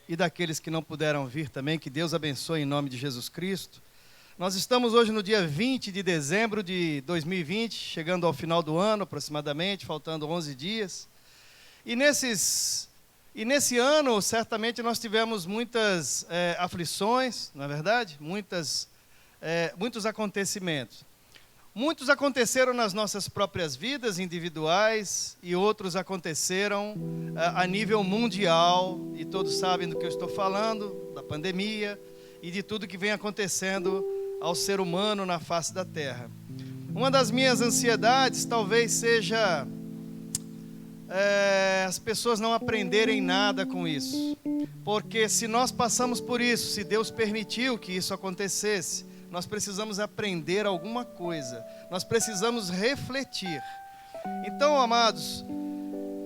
e daqueles que não puderam vir também, que Deus abençoe em nome de Jesus Cristo. Nós estamos hoje no dia 20 de dezembro de 2020, chegando ao final do ano aproximadamente, faltando 11 dias. E nesse ano, certamente, nós tivemos muitas aflições, não é verdade? Muitos acontecimentos. Muitos aconteceram nas nossas próprias vidas individuais e outros aconteceram a nível mundial, e todos sabem do que eu estou falando, da pandemia e de tudo que vem acontecendo ao ser humano na face da terra. Uma das minhas ansiedades talvez seja as pessoas não aprenderem nada com isso, porque se nós passamos por isso, se Deus permitiu que isso acontecesse, nós precisamos aprender alguma coisa, nós precisamos refletir. Então, amados,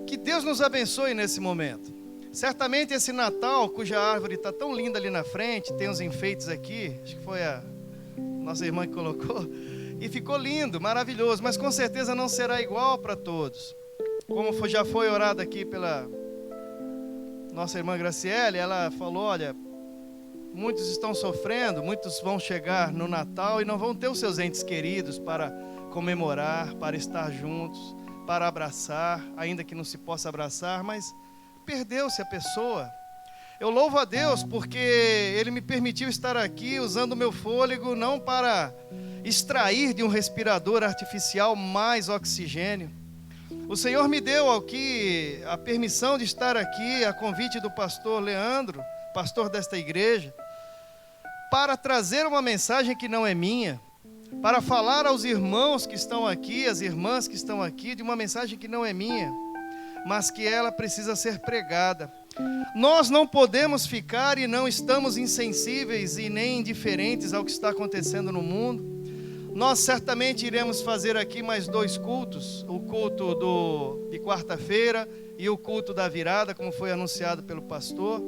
que Deus nos abençoe nesse momento. Certamente esse Natal, cuja árvore está tão linda ali na frente, tem uns enfeites aqui, acho que foi a nossa irmã que colocou, e ficou lindo, maravilhoso, mas com certeza não será igual para todos. Como já foi orado aqui pela nossa irmã Graciele, ela falou, olha, muitos estão sofrendo, muitos vão chegar no Natal e não vão ter os seus entes queridos para comemorar, para estar juntos, para abraçar, ainda que não se possa abraçar, mas perdeu-se a pessoa. Eu louvo a Deus porque Ele me permitiu estar aqui usando o meu fôlego, não para extrair de um respirador artificial mais oxigênio. O Senhor me deu aqui a permissão de estar aqui, a convite do pastor Leandro, pastor desta igreja, para trazer uma mensagem que não é minha, para falar aos irmãos que estão aqui, às irmãs que estão aqui, de uma mensagem que não é minha, mas que ela precisa ser pregada. Nós não podemos ficar e não estamos insensíveis e nem indiferentes ao que está acontecendo no mundo. Nós certamente iremos fazer aqui mais 2 cultos, o culto de quarta-feira e o culto da virada, como foi anunciado pelo pastor.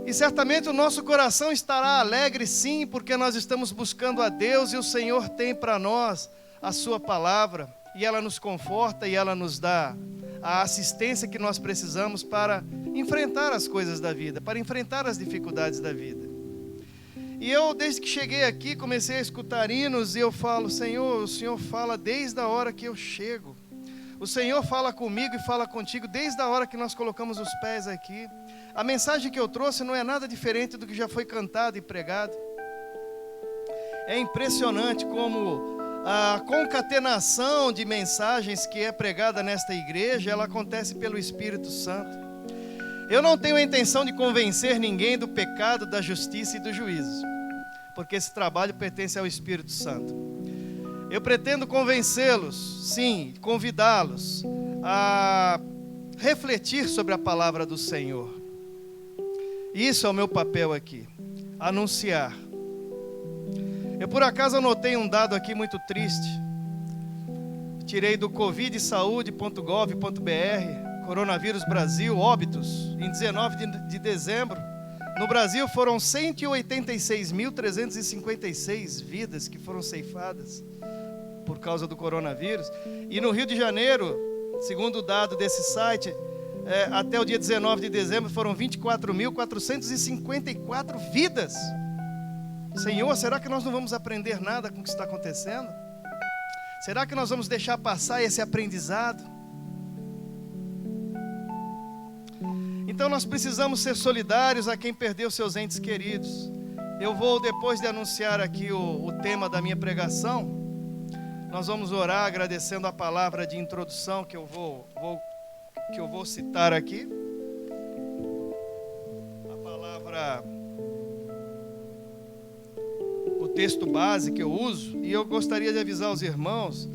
E certamente o nosso coração estará alegre sim, porque nós estamos buscando a Deus e o Senhor tem para nós a sua palavra, e ela nos conforta e ela nos dá a assistência que nós precisamos para enfrentar as coisas da vida, para enfrentar as dificuldades da vida. E eu, desde que cheguei aqui, comecei a escutar hinos e eu falo, Senhor, o Senhor fala desde a hora que eu chego. O Senhor fala comigo e fala contigo desde a hora que nós colocamos os pés aqui. A mensagem que eu trouxe não é nada diferente do que já foi cantado e pregado. É impressionante como a concatenação de mensagens que é pregada nesta igreja, ela acontece pelo Espírito Santo. Eu não tenho a intenção de convencer ninguém do pecado, da justiça e do juízo, porque esse trabalho pertence ao Espírito Santo. Eu pretendo convencê-los, sim, convidá-los a refletir sobre a palavra do Senhor. Isso é o meu papel aqui, anunciar. Eu por acaso anotei um dado aqui muito triste. Tirei do covidsaude.gov.br, Coronavírus Brasil, óbitos, em 19 de dezembro. No Brasil foram 186.356 vidas que foram ceifadas por causa do coronavírus. E no Rio de Janeiro, segundo o dado desse site, até o dia 19 de dezembro foram 24.454 vidas. Senhor, será que nós não vamos aprender nada com o que está acontecendo? Será que nós vamos deixar passar esse aprendizado? Então nós precisamos ser solidários a quem perdeu seus entes queridos. Eu vou, depois de anunciar aqui o tema da minha pregação, nós vamos orar agradecendo a palavra de introdução que eu vou citar aqui. A palavra, o texto base que eu uso, e eu gostaria de avisar os irmãos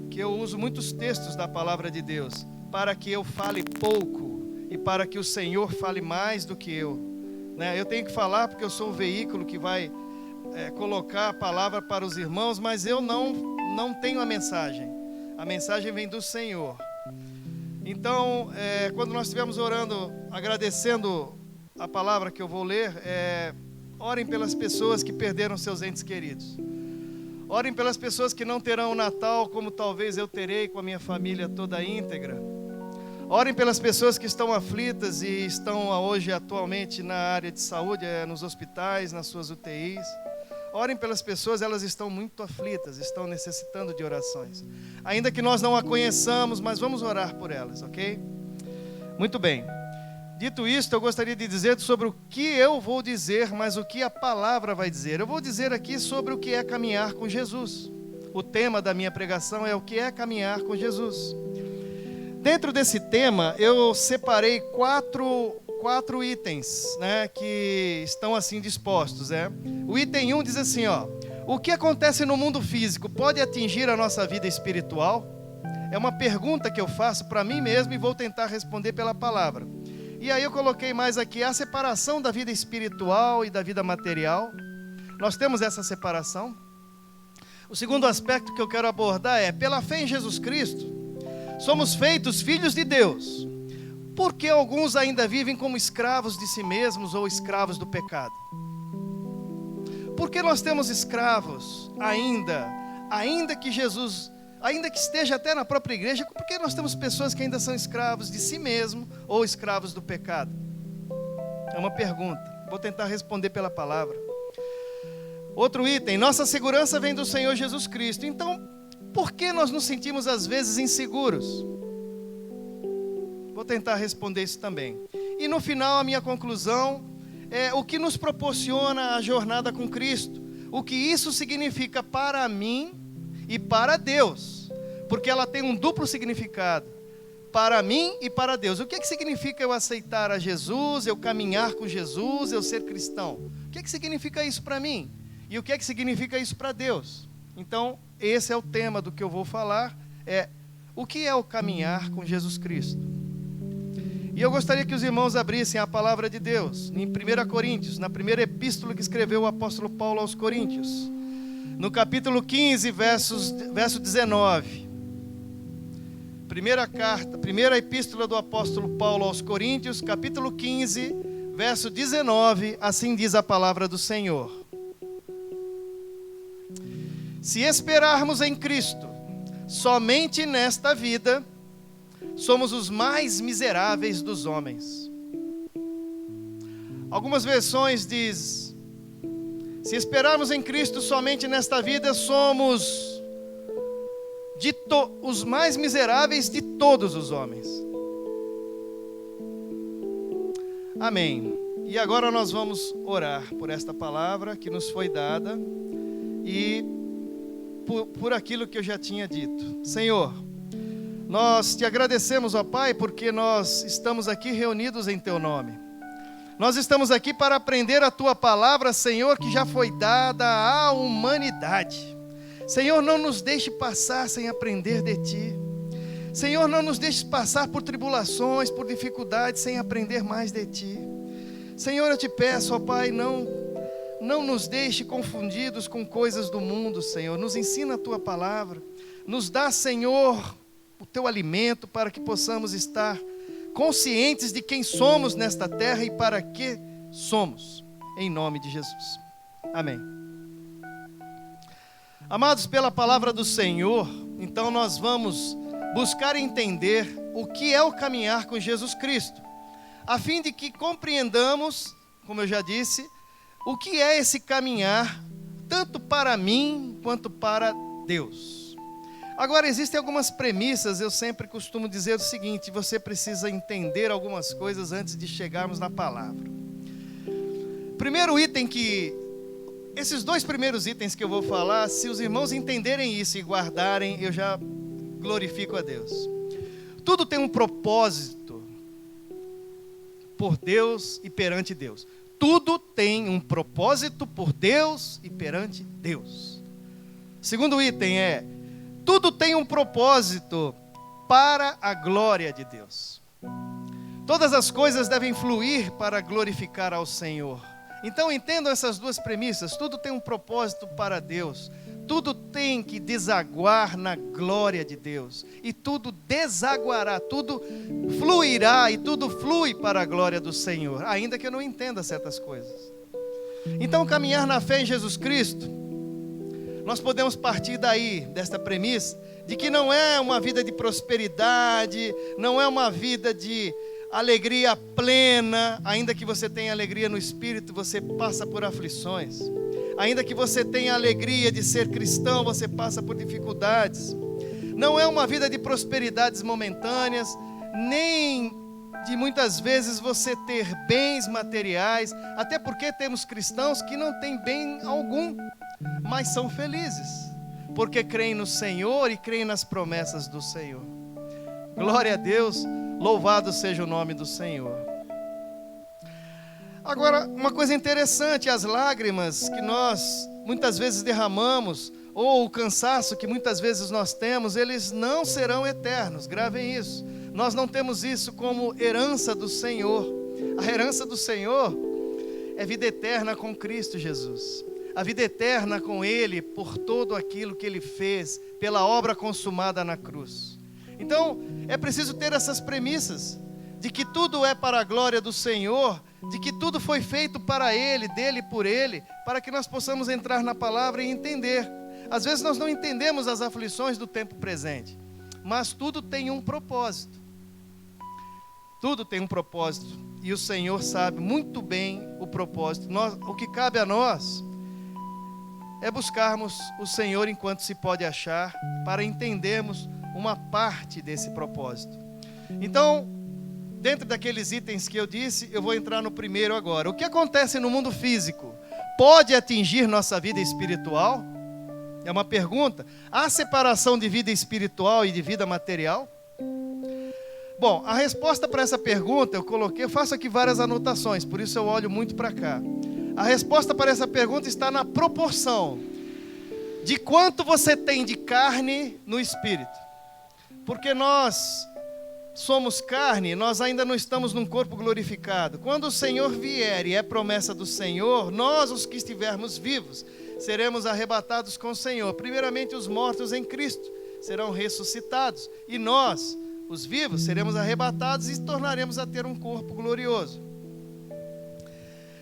que eu uso muitos textos da palavra de Deus, para que eu fale pouco e para que o Senhor fale mais do que eu. Eu tenho que falar porque eu sou o veículo que vai colocar a palavra para os irmãos, mas eu não tenho a mensagem vem do Senhor. Então, quando nós estivermos orando, agradecendo a palavra que eu vou ler, orem pelas pessoas que perderam seus entes queridos. Orem pelas pessoas que não terão o Natal como talvez eu terei com a minha família toda íntegra. Orem pelas pessoas que estão aflitas e estão hoje atualmente na área de saúde, nos hospitais, nas suas UTIs. Orem pelas pessoas, elas estão muito aflitas, estão necessitando de orações. Ainda que nós não a conheçamos, mas vamos orar por elas, ok? Muito bem. Dito isto, eu gostaria de dizer sobre o que eu vou dizer, mas o que a palavra vai dizer. Eu vou dizer aqui sobre o que é caminhar com Jesus. O tema da minha pregação é o que é caminhar com Jesus. Dentro desse tema, eu separei quatro itens, né, que estão assim dispostos. O item 1 diz assim, o que acontece no mundo físico pode atingir a nossa vida espiritual? É uma pergunta que eu faço para mim mesmo e vou tentar responder pela palavra. E aí eu coloquei mais aqui a separação da vida espiritual e da vida material. Nós temos essa separação. O segundo aspecto que eu quero abordar é, pela fé em Jesus Cristo, somos feitos filhos de Deus. Por que alguns ainda vivem como escravos de si mesmos ou escravos do pecado? Por que nós temos escravos ainda que Jesus, ainda que esteja até na própria igreja, por que nós temos pessoas que ainda são escravos de si mesmo ou escravos do pecado? É uma pergunta, vou tentar responder pela palavra. Outro item, nossa segurança vem do Senhor Jesus Cristo. Então, por que nós nos sentimos às vezes inseguros? Vou tentar responder isso também. E no final, a minha conclusão é o que nos proporciona a jornada com Cristo. O que isso significa para mim e para Deus. Porque ela tem um duplo significado. Para mim e para Deus. O que significa eu aceitar a Jesus, eu caminhar com Jesus, eu ser cristão? O que significa isso para mim? E o que significa isso para Deus? Então, esse é o tema do que eu vou falar, o que é o caminhar com Jesus Cristo. E eu gostaria que os irmãos abrissem a palavra de Deus, em 1 Coríntios, na primeira epístola que escreveu o apóstolo Paulo aos Coríntios, no capítulo 15, verso 19. Primeira epístola do apóstolo Paulo aos Coríntios, capítulo 15, verso 19, assim diz a palavra do Senhor. Se esperarmos em Cristo, somente nesta vida, somos os mais miseráveis dos homens. Algumas versões diz, se esperarmos em Cristo somente nesta vida, somos os mais miseráveis de todos os homens. Amém. E agora nós vamos orar por esta palavra que nos foi dada e por aquilo que eu já tinha dito. Senhor, nós te agradecemos, ó Pai, porque nós estamos aqui reunidos em Teu nome. Nós estamos aqui para aprender a Tua palavra, Senhor, que já foi dada à humanidade. Senhor, não nos deixe passar sem aprender de Ti. Senhor, não nos deixe passar por tribulações, por dificuldades, sem aprender mais de Ti. Senhor, eu te peço, ó Pai, não nos deixe confundidos com coisas do mundo, Senhor. Nos ensina a Tua palavra. Nos dá, Senhor, o Teu alimento para que possamos estar conscientes de quem somos nesta terra e para que somos. Em nome de Jesus. Amém. Amados, pela palavra do Senhor, então nós vamos buscar entender o que é o caminhar com Jesus Cristo, a fim de que compreendamos, como eu já disse, o que é esse caminhar, tanto para mim quanto para Deus. Agora, existem algumas premissas, eu sempre costumo dizer o seguinte, você precisa entender algumas coisas antes de chegarmos na palavra. Primeiro item esses dois primeiros itens que eu vou falar, se os irmãos entenderem isso e guardarem, eu já glorifico a Deus. Tudo tem um propósito por Deus e perante Deus. Tudo tem um propósito por Deus e perante Deus. Segundo item tudo tem um propósito para a glória de Deus. Todas as coisas devem fluir para glorificar ao Senhor. Então entendam essas duas premissas, tudo tem um propósito para Deus. Tudo tem que desaguar na glória de Deus. E tudo desaguará, tudo fluirá e tudo flui para a glória do Senhor. Ainda que eu não entenda certas coisas. Então caminhar na fé em Jesus Cristo, nós podemos partir daí, desta premissa, de que não é uma vida de prosperidade, não é uma vida de alegria plena. Ainda que você tenha alegria no espírito, você passa por aflições. Ainda que você tenha alegria de ser cristão, você passa por dificuldades. Não é uma vida de prosperidades momentâneas, nem de muitas vezes você ter bens materiais, até porque temos cristãos que não têm bem algum, mas são felizes, porque creem no Senhor e creem nas promessas do Senhor. Glória a Deus, louvado seja o nome do Senhor. Agora, uma coisa interessante, as lágrimas que nós muitas vezes derramamos, ou o cansaço que muitas vezes nós temos, eles não serão eternos, gravem isso. Nós não temos isso como herança do Senhor. A herança do Senhor é vida eterna com Cristo Jesus. A vida eterna com Ele, por todo aquilo que Ele fez, pela obra consumada na cruz. Então, é preciso ter essas premissas, de que tudo é para a glória do Senhor, de que tudo foi feito para Ele, dele e por Ele, para que nós possamos entrar na palavra e entender. Às vezes nós não entendemos as aflições do tempo presente, mas tudo tem um propósito. Tudo tem um propósito, e o Senhor sabe muito bem o propósito. O que cabe a nós é buscarmos o Senhor enquanto se pode achar, para entendermos uma parte desse propósito. Então, dentro daqueles itens que eu disse, eu vou entrar no primeiro agora. O que acontece no mundo físico pode atingir nossa vida espiritual? É uma pergunta. Há separação de vida espiritual e de vida material? Bom, a resposta para essa pergunta eu faço aqui várias anotações, por isso eu olho muito para cá. A resposta para essa pergunta está na proporção de quanto você tem de carne no espírito. Porque nós somos carne, nós ainda não estamos num corpo glorificado. Quando o Senhor vier, e é promessa do Senhor, nós, os que estivermos vivos, seremos arrebatados com o Senhor. Primeiramente os mortos em Cristo serão ressuscitados, e nós, os vivos, seremos arrebatados e tornaremos a ter um corpo glorioso.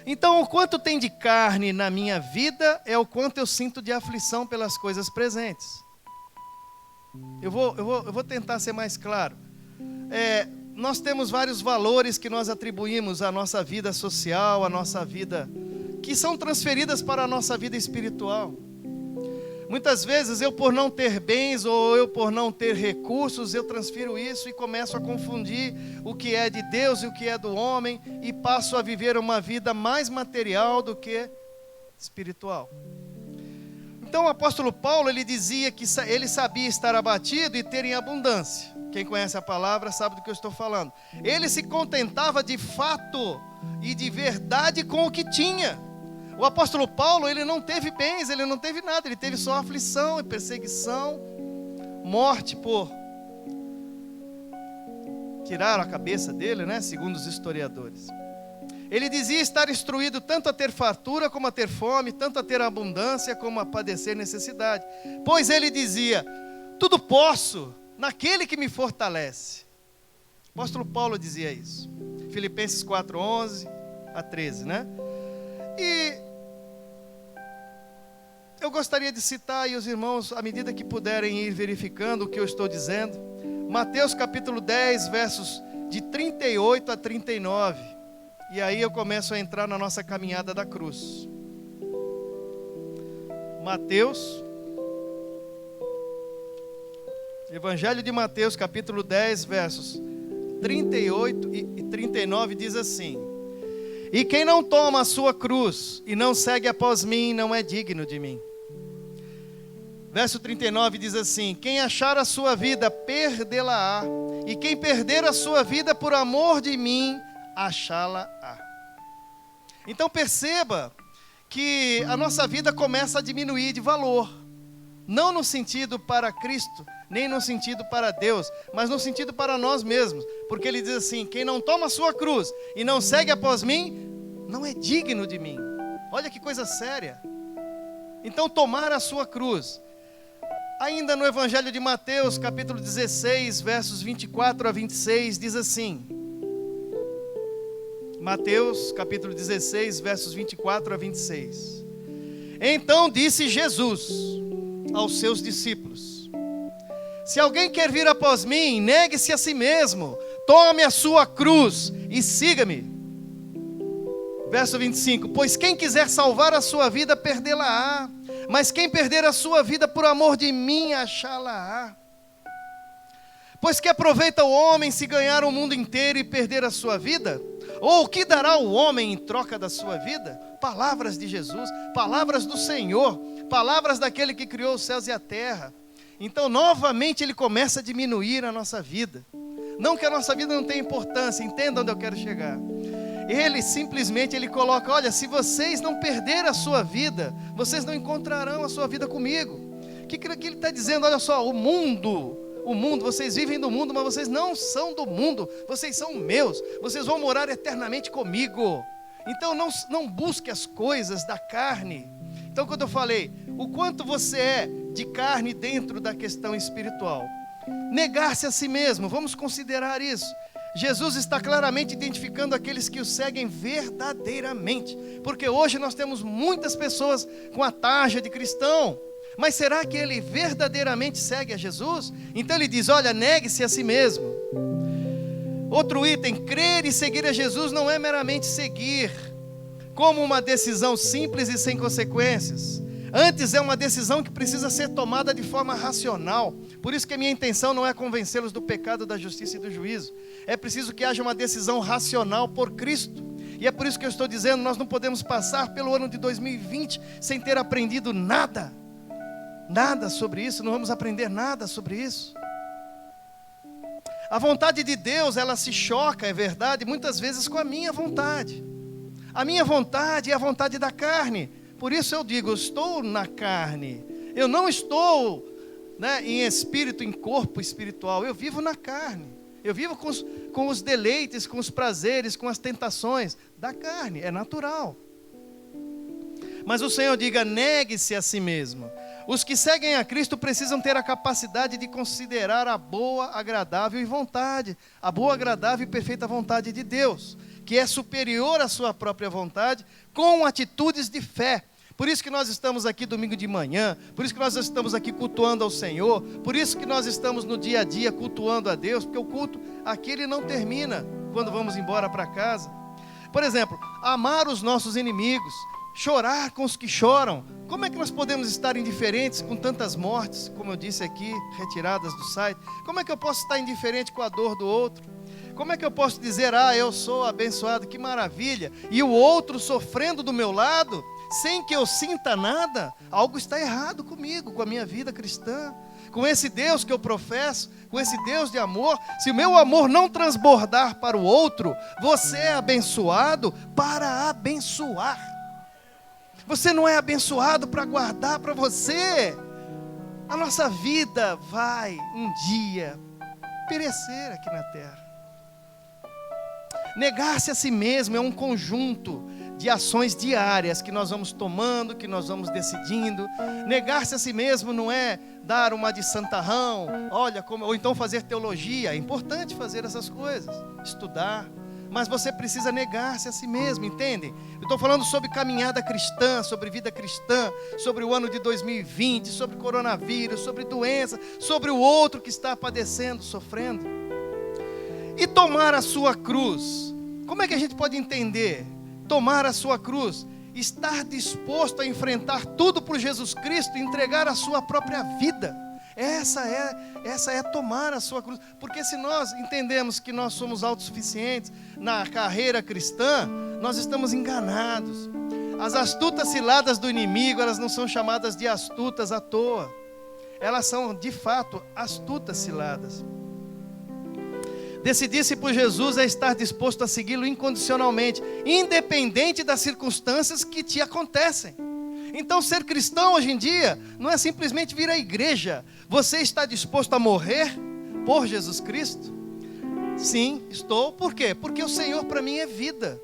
Então, o quanto tem de carne na minha vida é o quanto eu sinto de aflição pelas coisas presentes. Eu vou tentar ser mais claro. Nós temos vários valores que nós atribuímos à nossa vida social, à nossa vida, que são transferidas para a nossa vida espiritual. Muitas vezes eu, por não ter bens, ou eu por não ter recursos, eu transfiro isso e começo a confundir o que é de Deus e o que é do homem, e passo a viver uma vida mais material do que espiritual. Então o apóstolo Paulo, ele dizia que ele sabia estar abatido e ter em abundância. Quem conhece a palavra sabe do que eu estou falando. Ele se contentava de fato e de verdade com o que tinha. O apóstolo Paulo, ele não teve bens, ele não teve nada, ele teve só aflição e perseguição, morte por tiraram a cabeça dele, né, segundo os historiadores. Ele dizia estar instruído tanto a ter fartura como a ter fome, tanto a ter abundância como a padecer necessidade. Pois ele dizia: tudo posso naquele que me fortalece. O apóstolo Paulo dizia isso. Filipenses 4:11 a 13, né? E eu gostaria de citar aí os irmãos, à medida que puderem ir verificando o que eu estou dizendo. Mateus capítulo 10, versos de 38 a 39. E aí eu começo a entrar na nossa caminhada da cruz. Mateus, Evangelho de Mateus capítulo 10, versos 38 e 39 diz assim: e quem não toma a sua cruz e não segue após mim, não é digno de mim. Verso 39 diz assim: quem achar a sua vida, perdê-la-á, e quem perder a sua vida por amor de mim, achá-la-á. Então perceba que a nossa vida começa a diminuir de valor, não no sentido para Cristo, nem no sentido para Deus, mas no sentido para nós mesmos, porque ele diz assim: quem não toma a sua cruz e não segue após mim, não é digno de mim. Olha que coisa séria. Então tomar a sua cruz. Ainda no Evangelho de Mateus, capítulo 16, versos 24 a 26, diz assim. Mateus, capítulo 16, versos 24 a 26. Então disse Jesus aos seus discípulos: Se alguém quer vir após mim, negue-se a si mesmo, tome a sua cruz e siga-me. Verso 25, pois quem quiser salvar a sua vida, perdê-la-á. Mas quem perder a sua vida por amor de mim, achá-la-á. Pois que aproveita o homem se ganhar o mundo inteiro e perder a sua vida? Ou o que dará o homem em troca da sua vida? Palavras de Jesus, palavras do Senhor, palavras daquele que criou os céus e a terra. Então, novamente, ele começa a diminuir a nossa vida. Não que a nossa vida não tenha importância, entenda onde eu quero chegar. Ele simplesmente, ele coloca, olha, se vocês não perderem a sua vida, vocês não encontrarão a sua vida comigo. O que ele está dizendo? Olha só, o mundo, vocês vivem do mundo, mas vocês não são do mundo, vocês são meus, vocês vão morar eternamente comigo. Então não busque as coisas da carne. Então quando eu falei, o quanto você é de carne dentro da questão espiritual, negar-se a si mesmo, vamos considerar isso. Jesus está claramente identificando aqueles que o seguem verdadeiramente, porque hoje nós temos muitas pessoas com a tarja de cristão, mas será que ele verdadeiramente segue a Jesus? Então ele diz, olha, negue-se a si mesmo. Outro item, crer e seguir a Jesus não é meramente seguir como uma decisão simples e sem consequências. Antes é uma decisão que precisa ser tomada de forma racional. Por isso que a minha intenção não é convencê-los do pecado, da justiça e do juízo. É preciso que haja uma decisão racional por Cristo. E é por isso que eu estou dizendo, nós não podemos passar pelo ano de 2020 sem ter aprendido nada. Nada sobre isso, não vamos aprender nada sobre isso. A vontade de Deus, ela se choca, é verdade, muitas vezes com a minha vontade. A minha vontade é a vontade da carne. Por isso eu digo, eu estou na carne. Eu não estou, em espírito, em corpo espiritual. Eu vivo na carne. Eu vivo com os deleites, com os prazeres, com as tentações da carne. É natural. Mas o Senhor diga, negue-se a si mesmo. Os que seguem a Cristo precisam ter a capacidade de considerar a boa, agradável e vontade. A boa, agradável e perfeita vontade de Deus, que é superior à sua própria vontade, com atitudes de fé. Por isso que nós estamos aqui domingo de manhã, por isso que nós estamos aqui cultuando ao Senhor, por isso que nós estamos no dia a dia cultuando a Deus, porque o culto aqui ele não termina quando vamos embora para casa. Por exemplo, amar os nossos inimigos, chorar com os que choram. Como é que nós podemos estar indiferentes com tantas mortes, como eu disse aqui, retiradas do site? Como é que eu posso estar indiferente com a dor do outro? Como é que eu posso dizer, eu sou abençoado, que maravilha, e o outro sofrendo do meu lado, sem que eu sinta nada? Algo está errado comigo, com a minha vida cristã, com esse Deus que eu professo, com esse Deus de amor. Se o meu amor não transbordar para o outro, você é abençoado para abençoar. Você não é abençoado para guardar para você. A nossa vida vai um dia perecer aqui na terra. Negar-se a si mesmo é um conjunto de ações diárias que nós vamos tomando, que nós vamos decidindo. Negar-se a si mesmo não é dar uma de santarrão, ou então fazer teologia. É importante fazer essas coisas, estudar, mas você precisa negar-se a si mesmo, entendem? Eu estou falando sobre caminhada cristã, sobre vida cristã, sobre o ano de 2020, sobre coronavírus, sobre doença, sobre o outro que está padecendo, sofrendo. E tomar a sua cruz, como é que a gente pode entender? Tomar a sua cruz, estar disposto a enfrentar tudo por Jesus Cristo, entregar a sua própria vida. Essa é tomar a sua cruz. Porque se nós entendemos que nós somos autossuficientes na carreira cristã, nós estamos enganados. As astutas ciladas do inimigo, elas não são chamadas de astutas à toa. Elas são, de fato, astutas ciladas. Decidir-se por Jesus é estar disposto a segui-lo incondicionalmente, independente das circunstâncias que te acontecem. Então, ser cristão hoje em dia não é simplesmente vir à igreja. Você está disposto a morrer por Jesus Cristo? Sim, estou. Por quê? Porque o Senhor para mim é vida.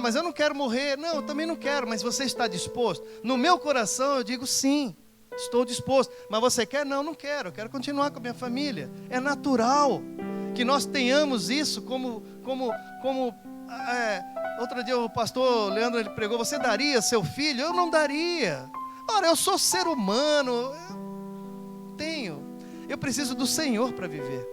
Mas eu não quero morrer. Não, eu também não quero. Mas você está disposto? No meu coração eu digo sim, estou disposto. Mas você quer? Não, não quero. Eu quero continuar com a minha família. É natural que nós tenhamos isso como outro dia o pastor Leandro ele pregou, você daria seu filho? Eu não daria. Ora, eu sou ser humano, Eu preciso do Senhor para viver.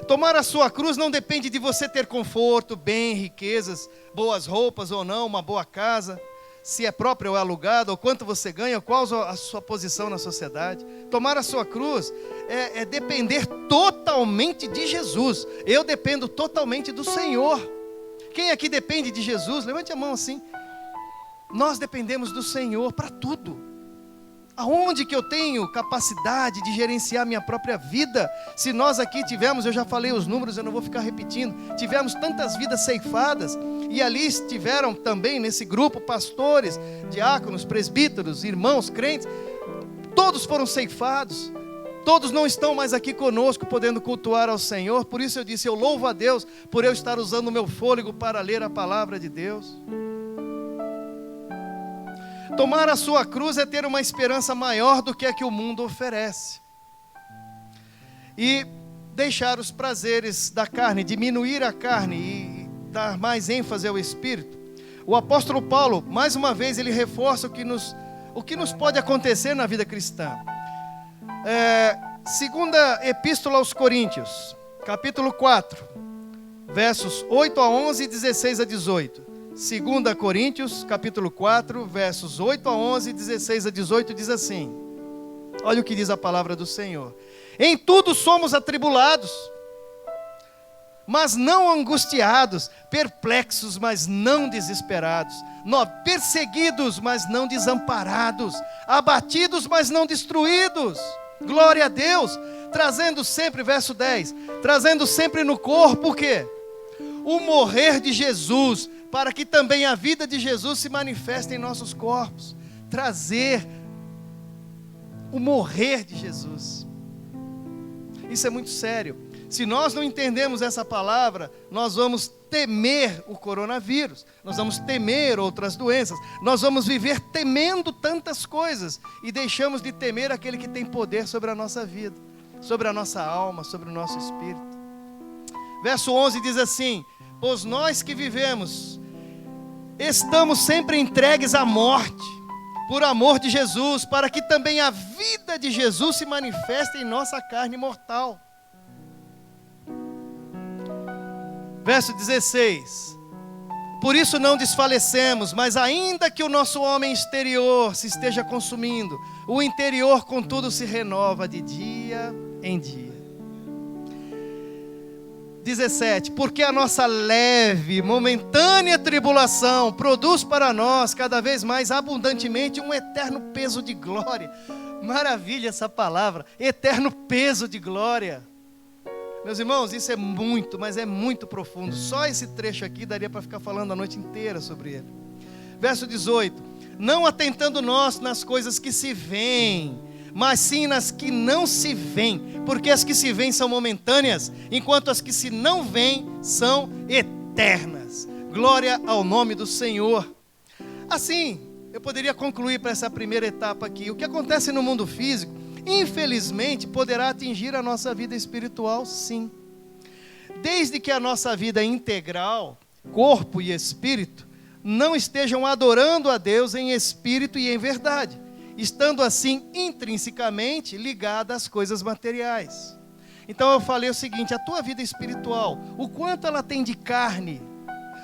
Tomar a sua cruz não depende de você ter conforto, bem, riquezas, boas roupas ou não, uma boa casa, se é própria ou é alugada, ou quanto você ganha, qual a sua posição na sociedade. Tomar a sua cruz é depender totalmente de Jesus. Eu dependo totalmente do Senhor. Quem aqui depende de Jesus? Levante a mão assim. Nós dependemos do Senhor para tudo. Aonde que eu tenho capacidade de gerenciar minha própria vida? Se nós aqui tivemos, eu já falei os números, eu não vou ficar repetindo, tivemos tantas vidas ceifadas, e ali estiveram também nesse grupo pastores, diáconos, presbíteros, irmãos, crentes, todos foram ceifados, todos não estão mais aqui conosco, podendo cultuar ao Senhor. Por isso eu disse, eu louvo a Deus, por eu estar usando o meu fôlego para ler a palavra de Deus. Tomar a sua cruz é ter uma esperança maior do que a que o mundo oferece. E deixar os prazeres da carne, diminuir a carne e dar mais ênfase ao Espírito. O apóstolo Paulo, mais uma vez, ele reforça o que nos pode acontecer na vida cristã. Segunda Epístola aos Coríntios, capítulo 4, versos 8 a 11 e 16 a 18. 2 Coríntios, capítulo 4, versos 8 a 11 e 16 a 18, diz assim. Olha o que diz a palavra do Senhor. Em tudo somos atribulados, mas não angustiados, perplexos, mas não desesperados, perseguidos, mas não desamparados, abatidos, mas não destruídos. Glória a Deus, trazendo sempre, verso 10, trazendo sempre no corpo o quê? O morrer de Jesus, para que também a vida de Jesus se manifeste em nossos corpos. Trazer o morrer de Jesus. Isso é muito sério. Se nós não entendemos essa palavra, nós vamos temer o coronavírus, nós vamos temer outras doenças, nós vamos viver temendo tantas coisas, e deixamos de temer aquele que tem poder sobre a nossa vida, sobre a nossa alma, sobre o nosso espírito. Verso 11 diz assim: pois nós que vivemos, estamos sempre entregues à morte, por amor de Jesus, para que também a vida de Jesus se manifeste em nossa carne mortal. Verso 16: por isso não desfalecemos, mas ainda que o nosso homem exterior se esteja consumindo, o interior contudo se renova de dia em dia. 17, porque a nossa leve, momentânea tribulação produz para nós cada vez mais abundantemente um eterno peso de glória. Maravilha essa palavra, eterno peso de glória. Meus irmãos, isso é muito, mas é muito profundo. Só esse trecho aqui daria para ficar falando a noite inteira sobre ele. Verso 18, não atentando nós nas coisas que se veem, mas sim nas que não se veem, porque as que se veem são momentâneas, enquanto as que se não veem são eternas. Glória ao nome do Senhor. Assim, eu poderia concluir para essa primeira etapa aqui. O que acontece no mundo físico, infelizmente, poderá atingir a nossa vida espiritual, sim. Desde que a nossa vida integral, corpo e espírito, não estejam adorando a Deus em espírito e em verdade, estando assim intrinsecamente ligada às coisas materiais. Então eu falei o seguinte: a tua vida espiritual, o quanto ela tem de carne,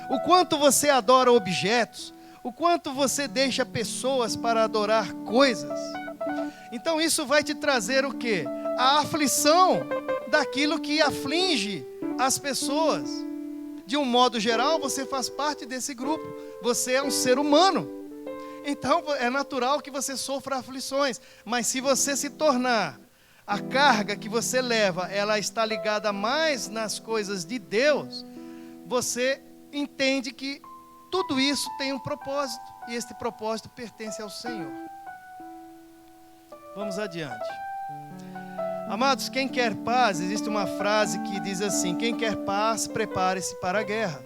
o quanto você adora objetos, o quanto você deixa pessoas para adorar coisas. Então isso vai te trazer o quê? A aflição daquilo que aflige as pessoas. De um modo geral, você faz parte desse grupo, você é um ser humano. Então é natural que você sofra aflições, mas se você se tornar, a carga que você leva, ela está ligada mais nas coisas de Deus, você entende que tudo isso tem um propósito, e este propósito pertence ao Senhor. Vamos adiante. Amados, quem quer paz, existe uma frase que diz assim: quem quer paz, prepare-se para a guerra.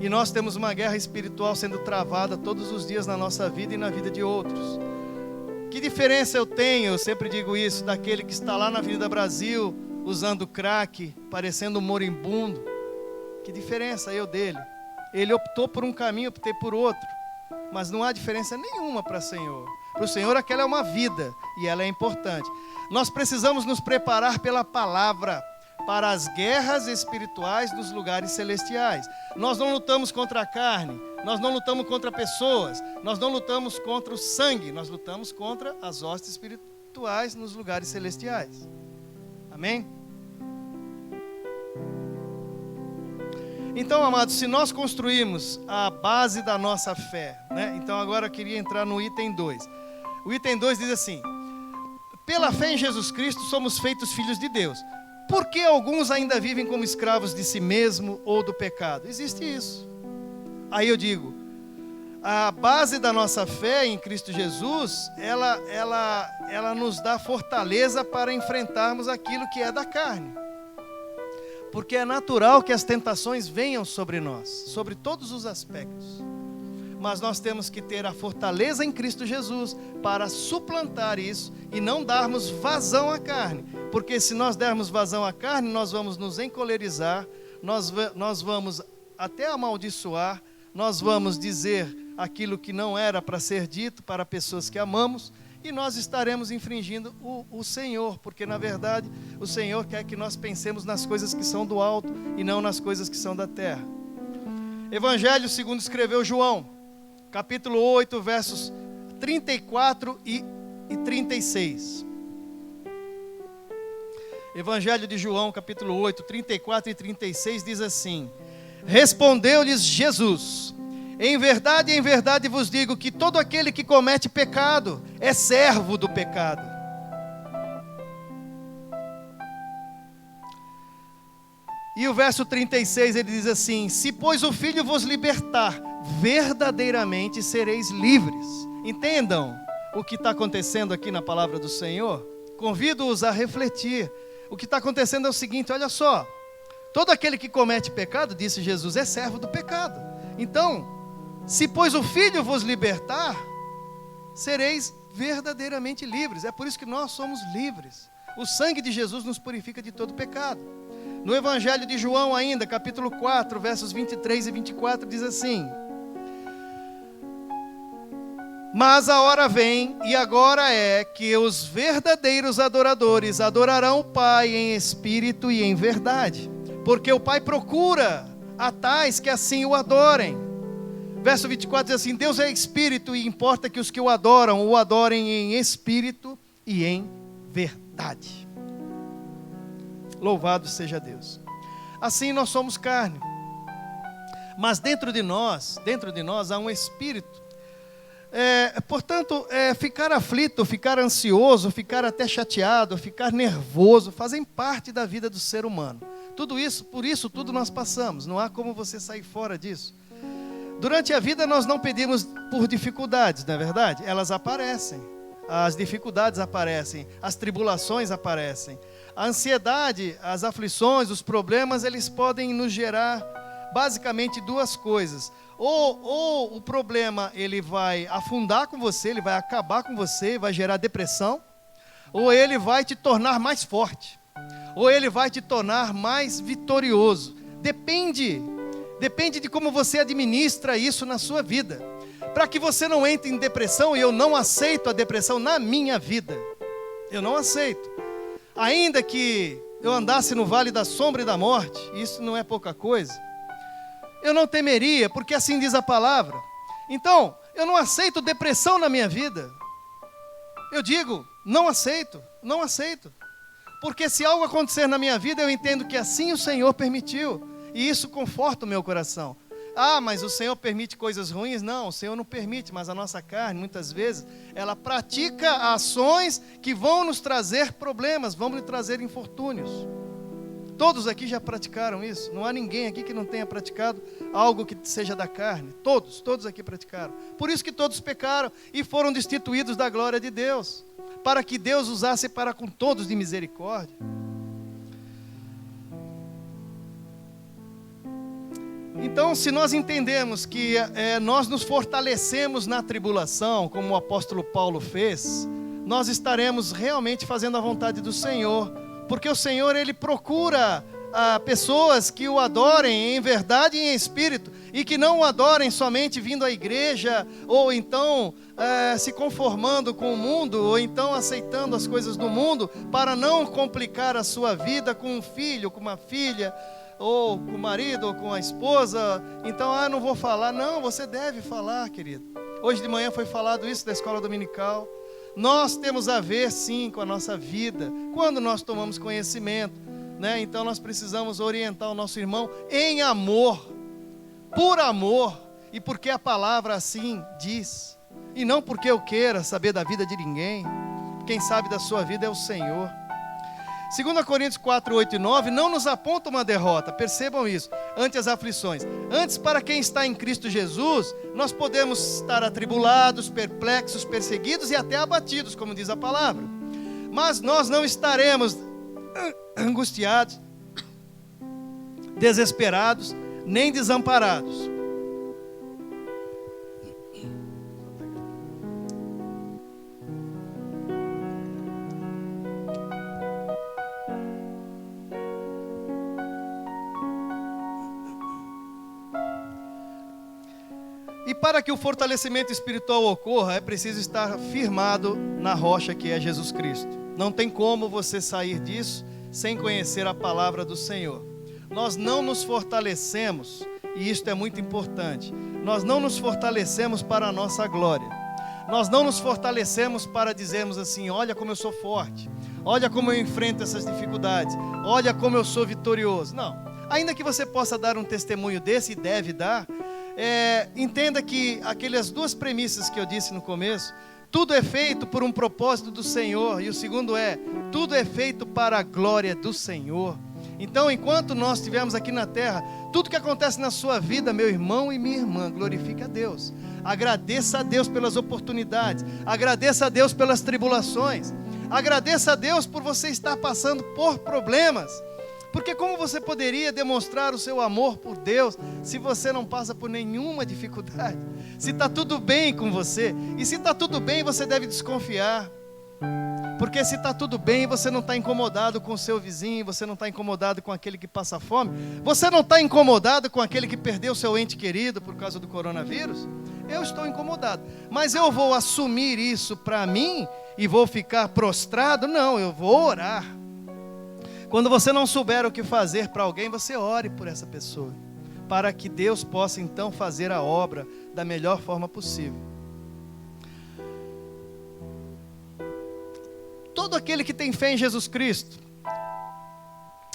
E nós temos uma guerra espiritual sendo travada todos os dias na nossa vida e na vida de outros. Que diferença eu tenho, eu sempre digo isso, daquele que está lá na Avenida Brasil, usando crack, parecendo um moribundo? Que diferença eu dele? Ele optou por um caminho, eu optei por outro. Mas não há diferença nenhuma para o Senhor. Para o Senhor aquela é uma vida e ela é importante. Nós precisamos nos preparar pela palavra para as guerras espirituais dos lugares celestiais. Nós não lutamos contra a carne, nós não lutamos contra pessoas, nós não lutamos contra o sangue, nós lutamos contra as hostes espirituais nos lugares celestiais. Amém? Então, amados, se nós construímos a base da nossa fé, né? Então agora eu queria entrar no item 2. O item 2 diz assim: pela fé em Jesus Cristo somos feitos filhos de Deus. Por que alguns ainda vivem como escravos de si mesmo ou do pecado? Existe isso. Aí eu digo, a base da nossa fé em Cristo Jesus, ela nos dá fortaleza para enfrentarmos aquilo que é da carne. Porque é natural que as tentações venham sobre nós, sobre todos os aspectos. Mas nós temos que ter a fortaleza em Cristo Jesus para suplantar isso e não darmos vazão à carne. Porque se nós dermos vazão à carne, nós vamos nos encolerizar, nós vamos até amaldiçoar, nós vamos dizer aquilo que não era para ser dito para pessoas que amamos, e nós estaremos infringindo o Senhor, porque na verdade o Senhor quer que nós pensemos nas coisas que são do alto e não nas coisas que são da terra. Evangelho segundo escreveu João, capítulo 8, versos 34 e 36. Evangelho de João, capítulo 8, 34 e 36 diz assim: respondeu-lhes Jesus: em verdade vos digo que todo aquele que comete pecado é servo do pecado. E o verso 36 ele diz assim: se pois o Filho vos libertar, verdadeiramente sereis livres. Entendam o que está acontecendo aqui na palavra do Senhor? Convido-os a refletir. O que está acontecendo é o seguinte, olha só. Todo aquele que comete pecado, disse Jesus, é servo do pecado. Então, se pois o Filho vos libertar, sereis verdadeiramente livres. É por isso que nós somos livres. O sangue de Jesus nos purifica de todo pecado. No Evangelho de João ainda, capítulo 4, versos 23 e 24, diz assim: mas a hora vem, e agora é, que os verdadeiros adoradores adorarão o Pai em espírito e em verdade, porque o Pai procura a tais que assim o adorem. Verso 24 diz assim: Deus é espírito e importa que os que o adorem em espírito e em verdade. Louvado seja Deus. Assim nós somos carne, mas dentro de nós há um espírito. Portanto, ficar aflito, ficar ansioso, ficar até chateado, ficar nervoso, fazem parte da vida do ser humano. Tudo isso, por isso tudo nós passamos, não há como você sair fora disso. Durante a vida nós não pedimos por dificuldades, não é verdade? Elas aparecem, as dificuldades aparecem, as tribulações aparecem. A ansiedade, as aflições, os problemas, eles podem nos gerar basicamente duas coisas. Ou o problema ele vai afundar com você, ele vai acabar com você, vai gerar depressão, ou ele vai te tornar mais forte, ou ele vai te tornar mais vitorioso. Depende de como você administra isso na sua vida. Para que você não entre em depressão, e eu não aceito a depressão na minha vida. Eu não aceito. Ainda que eu andasse no vale da sombra e da morte, isso não é pouca coisa, eu não temeria, porque assim diz a palavra. Então, eu não aceito depressão na minha vida. Eu digo, não aceito. Porque se algo acontecer na minha vida, eu entendo que assim o Senhor permitiu. E isso conforta o meu coração. Ah, mas o Senhor permite coisas ruins? Não, o Senhor não permite, mas a nossa carne, muitas vezes, ela pratica ações que vão nos trazer problemas, vão nos trazer infortúnios. Todos aqui já praticaram isso. Não há ninguém aqui que não tenha praticado algo que seja da carne. Todos aqui praticaram. Por isso que todos pecaram e foram destituídos da glória de Deus, para que Deus usasse para com todos de misericórdia. Então, se nós entendemos que nós nos fortalecemos na tribulação, como o apóstolo Paulo fez, nós estaremos realmente fazendo a vontade do Senhor. Porque o Senhor, Ele procura pessoas que o adorem em verdade e em espírito, e que não o adorem somente vindo à igreja, ou então se conformando com o mundo, ou então aceitando as coisas do mundo, para não complicar a sua vida com um filho, com uma filha, ou com o marido, ou com a esposa. Então, não vou falar. Não, você deve falar, querido. Hoje de manhã foi falado isso da escola dominical. Nós temos a ver, sim, com a nossa vida, quando nós tomamos conhecimento, né? Então nós precisamos orientar o nosso irmão em amor, por amor, e porque a palavra assim diz, e não porque eu queira saber da vida de ninguém. Quem sabe da sua vida é o Senhor. 2 Coríntios 4, 8 e 9 não nos aponta uma derrota, percebam isso, ante as aflições. Antes, para quem está em Cristo Jesus, nós podemos estar atribulados, perplexos, perseguidos e até abatidos, como diz a palavra. Mas nós não estaremos angustiados, desesperados, nem desamparados. E para que o fortalecimento espiritual ocorra, é preciso estar firmado na rocha que é Jesus Cristo. Não tem como você sair disso sem conhecer a palavra do Senhor. Nós não nos fortalecemos, e isto é muito importante, nós não nos fortalecemos para a nossa glória. Nós não nos fortalecemos para dizermos assim: olha como eu sou forte, olha como eu enfrento essas dificuldades, olha como eu sou vitorioso. Não, ainda que você possa dar um testemunho desse, e deve dar, entenda que aquelas duas premissas que eu disse no começo, tudo é feito por um propósito do Senhor, e o segundo tudo é feito para a glória do Senhor. Então, enquanto nós estivermos aqui na terra, tudo que acontece na sua vida, meu irmão e minha irmã, glorifica a Deus. Agradeça a Deus pelas oportunidades, agradeça a Deus pelas tribulações, agradeça a Deus por você estar passando por problemas. Porque como você poderia demonstrar o seu amor por Deus se você não passa por nenhuma dificuldade? Se está tudo bem com você. E se está tudo bem, você deve desconfiar. Porque se está tudo bem, você não está incomodado com o seu vizinho, você não está incomodado com aquele que passa fome, você não está incomodado com aquele que perdeu seu ente querido por causa do coronavírus. Eu estou incomodado, mas eu vou assumir isso para mim e vou ficar prostrado? Não, eu vou orar. Quando você não souber o que fazer para alguém, você ore por essa pessoa, para que Deus possa então fazer a obra da melhor forma possível. Todo aquele que tem fé em Jesus Cristo,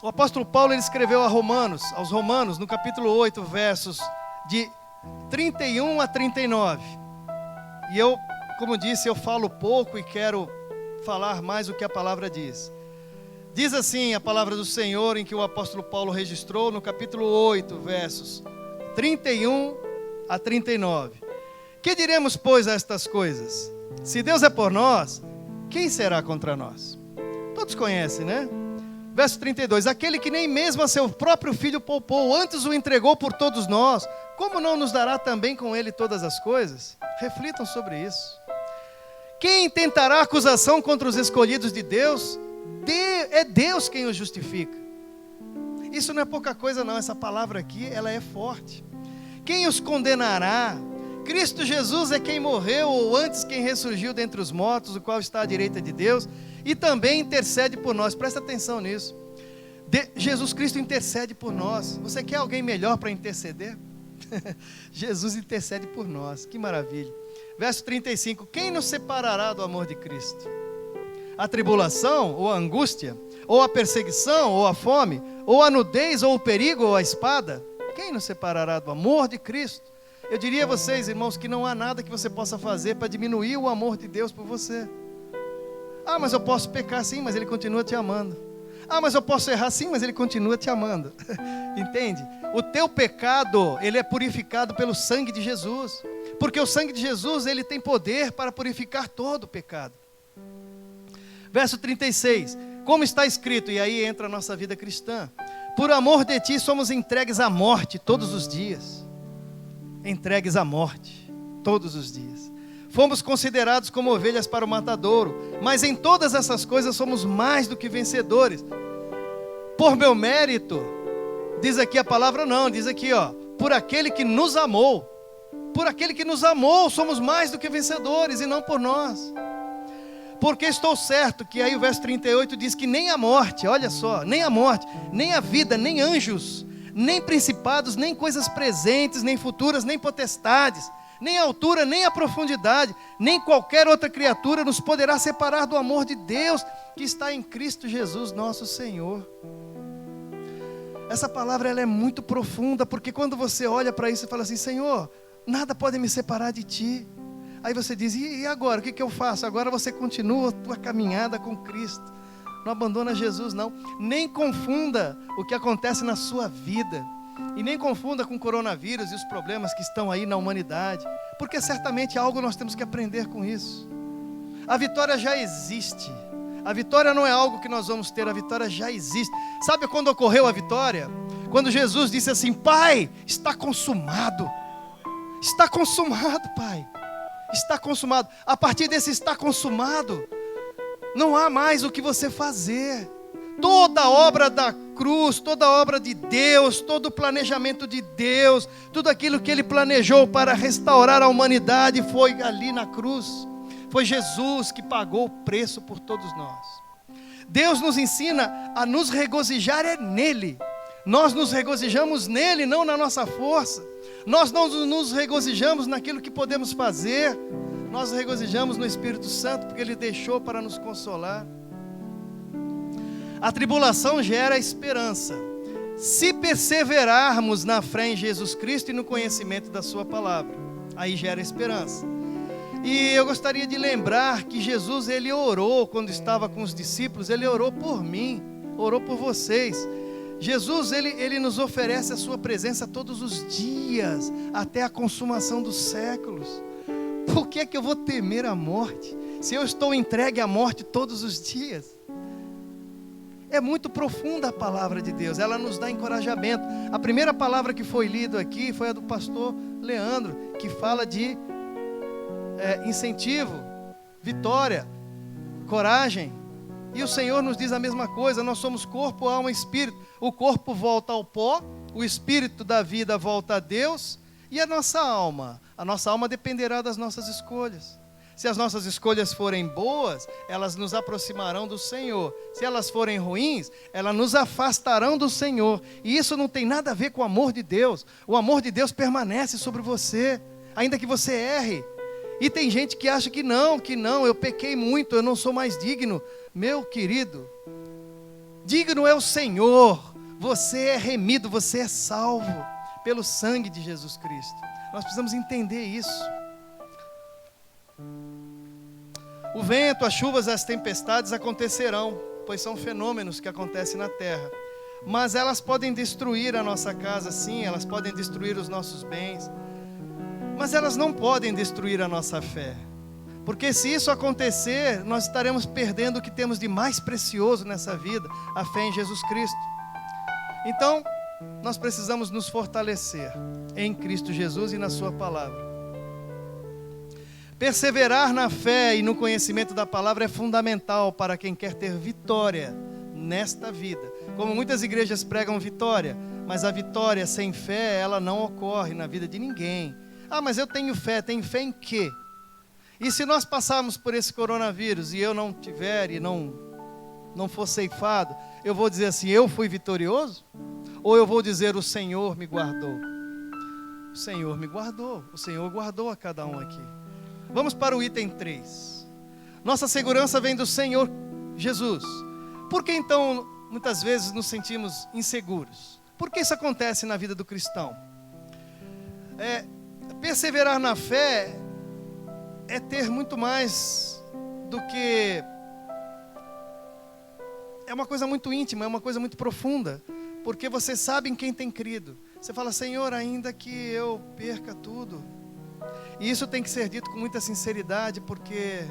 o apóstolo Paulo, ele escreveu aos Romanos, no capítulo 8, versos de 31 a 39, e eu, como disse, eu falo pouco e quero falar mais o que a palavra diz. Diz assim a palavra do Senhor, em que o apóstolo Paulo registrou no capítulo 8, versos 31 a 39. Que diremos, pois, a estas coisas? Se Deus é por nós, quem será contra nós? Todos conhecem, né? Verso 32, aquele que nem mesmo a seu próprio filho poupou, antes o entregou por todos nós, como não nos dará também com ele todas as coisas? Reflitam sobre isso. Quem tentará acusação contra os escolhidos de Deus? É Deus quem os justifica. Isso não é pouca coisa não, essa palavra aqui, ela é forte. Quem os condenará? Cristo Jesus é quem morreu, ou antes quem ressurgiu dentre os mortos, o qual está à direita de Deus, e também intercede por nós. Presta atenção nisso. Jesus Cristo intercede por nós. Você quer alguém melhor para interceder? Jesus intercede por nós, que maravilha. Verso 35, quem nos separará do amor de Cristo? A tribulação, ou a angústia, ou a perseguição, ou a fome, ou a nudez, ou o perigo, ou a espada? Quem nos separará do amor de Cristo? Eu diria a vocês, irmãos, que não há nada que você possa fazer para diminuir o amor de Deus por você. Mas eu posso pecar sim, mas Ele continua te amando. Mas eu posso errar sim, mas Ele continua te amando. Entende? O teu pecado, ele é purificado pelo sangue de Jesus. Porque o sangue de Jesus, ele tem poder para purificar todo o pecado. Verso 36, como está escrito, e aí entra a nossa vida cristã: por amor de ti somos entregues à morte todos os dias. Entregues à morte todos os dias. Fomos considerados como ovelhas para o matadouro, mas em todas essas coisas somos mais do que vencedores. Por meu mérito, Diz aqui a palavra não, diz aqui, ó, por aquele que nos amou. Por aquele que nos amou, somos mais do que vencedores, e não por nós. Porque estou certo que aí o verso 38 diz que nem a morte, olha só, nem a morte, nem a vida, nem anjos, nem principados, nem coisas presentes, nem futuras, nem potestades, nem a altura, nem a profundidade, nem qualquer outra criatura nos poderá separar do amor de Deus que está em Cristo Jesus, nosso Senhor. Essa palavra ela é muito profunda, porque quando você olha para isso e fala assim, Senhor, nada pode me separar de Ti. Aí você diz, e agora, o que eu faço? Agora você continua a tua caminhada com Cristo. Não abandona Jesus não. Nem confunda o que acontece na sua vida. E nem confunda com o coronavírus e os problemas que estão aí na humanidade. Porque certamente algo nós temos que aprender com isso. A vitória já existe. A vitória não é algo que nós vamos ter, a vitória já existe. Sabe quando ocorreu a vitória? Quando Jesus disse assim, Pai, está consumado. Está consumado, Pai. Está consumado. A partir desse está consumado, não há mais o que você fazer. Toda a obra da cruz, toda a obra de Deus, todo o planejamento de Deus, tudo aquilo que Ele planejou para restaurar a humanidade foi ali na cruz. Foi Jesus que pagou o preço por todos nós. Deus nos ensina a nos regozijar nele. Nós nos regozijamos nele, não na nossa força. Nós não nos regozijamos naquilo que podemos fazer. Nós nos regozijamos no Espírito Santo, porque Ele deixou para nos consolar. A tribulação gera esperança. Se perseverarmos na fé em Jesus Cristo e no conhecimento da sua palavra, aí gera esperança. E eu gostaria de lembrar que Jesus, Ele orou quando estava com os discípulos, Ele orou por mim, orou por vocês. Jesus, Ele nos oferece a sua presença todos os dias, até a consumação dos séculos. Por que é que eu vou temer a morte, se eu estou entregue à morte todos os dias? É muito profunda a palavra de Deus, ela nos dá encorajamento. A primeira palavra que foi lida aqui foi a do pastor Leandro, que fala de incentivo, vitória, coragem. E o Senhor nos diz a mesma coisa, nós somos corpo, alma e espírito. O corpo volta ao pó, o espírito da vida volta a Deus, e a nossa alma dependerá das nossas escolhas. Se as nossas escolhas forem boas, elas nos aproximarão do Senhor. Se elas forem ruins, elas nos afastarão do Senhor. E isso não tem nada a ver com o amor de Deus. O amor de Deus permanece sobre você, ainda que você erre. E tem gente que acha que não, eu pequei muito, eu não sou mais digno. Meu querido, digno é o Senhor. Você é remido, você é salvo pelo sangue de Jesus Cristo. Nós precisamos entender isso. O vento, as chuvas, as tempestades acontecerão, pois são fenômenos que acontecem na terra. Mas elas podem destruir a nossa casa, sim, elas podem destruir os nossos bens. Mas elas não podem destruir a nossa fé. Porque se isso acontecer, nós estaremos perdendo o que temos de mais precioso nessa vida, a fé em Jesus Cristo. Então, nós precisamos nos fortalecer em Cristo Jesus e na sua palavra. Perseverar na fé e no conhecimento da palavra é fundamental para quem quer ter vitória nesta vida. Como muitas igrejas pregam vitória, mas a vitória sem fé, ela não ocorre na vida de ninguém. Ah, mas eu tenho fé em quê? E se nós passarmos por esse coronavírus e eu não tiver e não for ceifado, eu vou dizer assim, eu fui vitorioso? Ou eu vou dizer, o Senhor me guardou? O Senhor me guardou, o Senhor guardou a cada um aqui. Vamos para o item 3. Nossa segurança vem do Senhor Jesus. Por que então, muitas vezes, nos sentimos inseguros? Por que isso acontece na vida do cristão? Perseverar na fé é ter muito mais do que... É uma coisa muito íntima, é uma coisa muito profunda. Porque você sabe em quem tem crido. Você fala, Senhor, ainda que eu perca tudo. E isso tem que ser dito com muita sinceridade, porque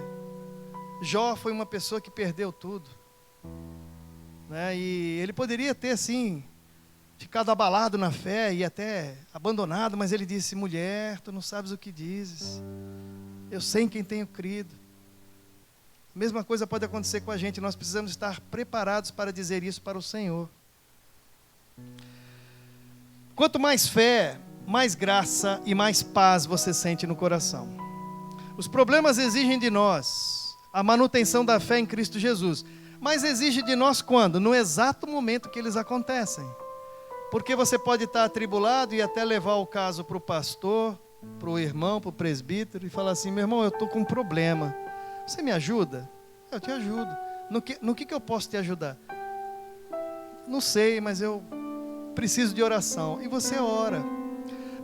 Jó foi uma pessoa que perdeu tudo, né? E ele poderia ter, sim, ficado abalado na fé e até abandonado, mas ele disse, mulher, tu não sabes o que dizes. Eu sei em quem tenho crido. A mesma coisa pode acontecer com a gente, nós precisamos estar preparados para dizer isso para o Senhor. Quanto mais fé, mais graça e mais paz você sente no coração. Os problemas exigem de nós a manutenção da fé em Cristo Jesus. Mas exige de nós quando? No exato momento que eles acontecem. Porque você pode estar atribulado e até levar o caso para o pastor, para o irmão, para o presbítero e falar assim: meu irmão, eu estou com um problema. Você me ajuda? Eu te ajudo. No que eu posso te ajudar? Não sei, mas eu preciso de oração. E você ora.